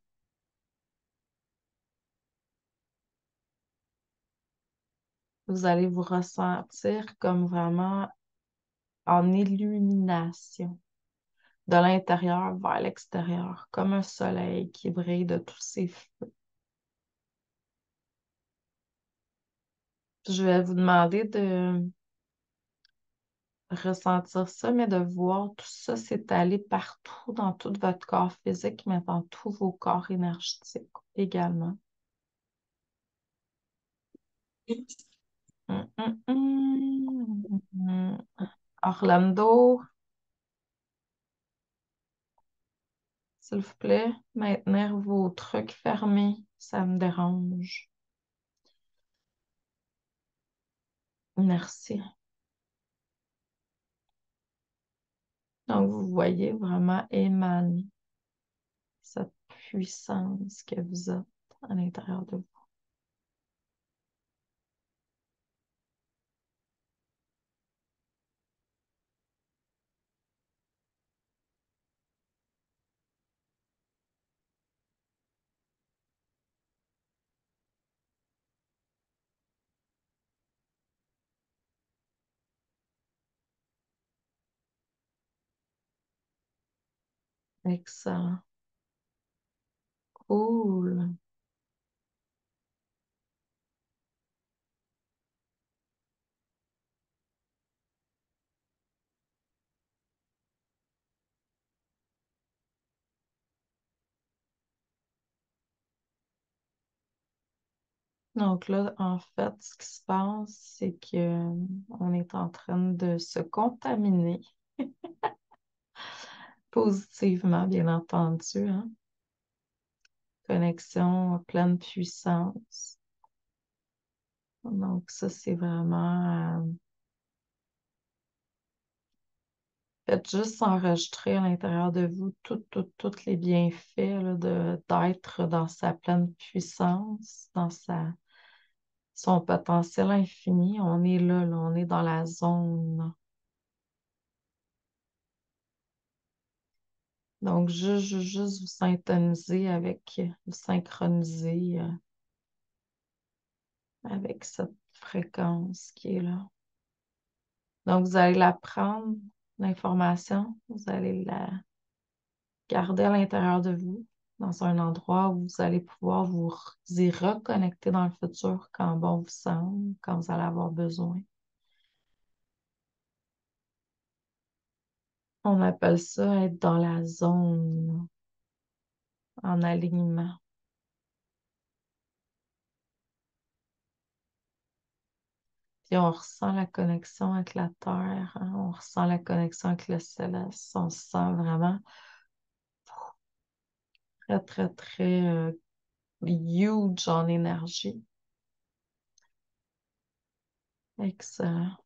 S1: Vous allez vous ressentir comme vraiment en illumination de l'intérieur vers l'extérieur, comme un soleil qui brille de tous ses feux. Je vais vous demander de ressentir ça, mais de voir tout ça s'étaler partout dans tout votre corps physique, mais dans tous vos corps énergétiques également. Hum, hum, hum. Orlando, s'il vous plaît, maintenir vos trucs fermés, ça me dérange. Merci. Donc, vous voyez vraiment émaner cette puissance que vous êtes à l'intérieur de vous. Excellent. Cool. Donc là, en fait, ce qui se passe, c'est que on est en train de se contaminer positivement, bien entendu, hein. Connexion à pleine puissance. Donc ça, c'est vraiment... faites juste enregistrer à l'intérieur de vous tous les bienfaits là, d'être dans sa pleine puissance, dans son potentiel infini. On est là, on est dans la zone Donc, juste vous vous synchroniser avec cette fréquence qui est là. Donc, vous allez la prendre, l'information, vous allez la garder à l'intérieur de vous, dans un endroit où vous allez pouvoir y reconnecter dans le futur quand bon vous semble, quand vous allez avoir besoin. On appelle ça être dans la zone, en alignement. Puis on ressent la connexion avec la Terre, hein, on ressent la connexion avec le céleste, on se sent vraiment très, très, très huge en énergie. Excellent.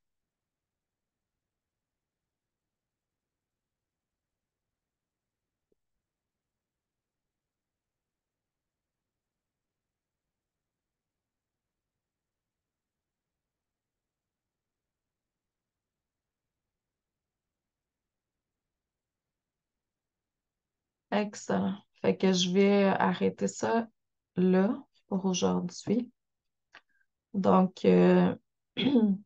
S1: Excellent. Fait que je vais arrêter ça là pour aujourd'hui. Donc, tout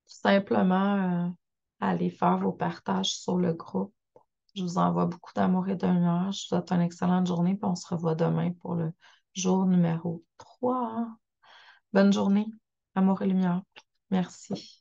S1: simplement, allez faire vos partages sur le groupe. Je vous envoie beaucoup d'amour et de lumière. Je vous souhaite une excellente journée, puis on se revoit demain pour le jour numéro 3. Bonne journée, amour et lumière. Merci.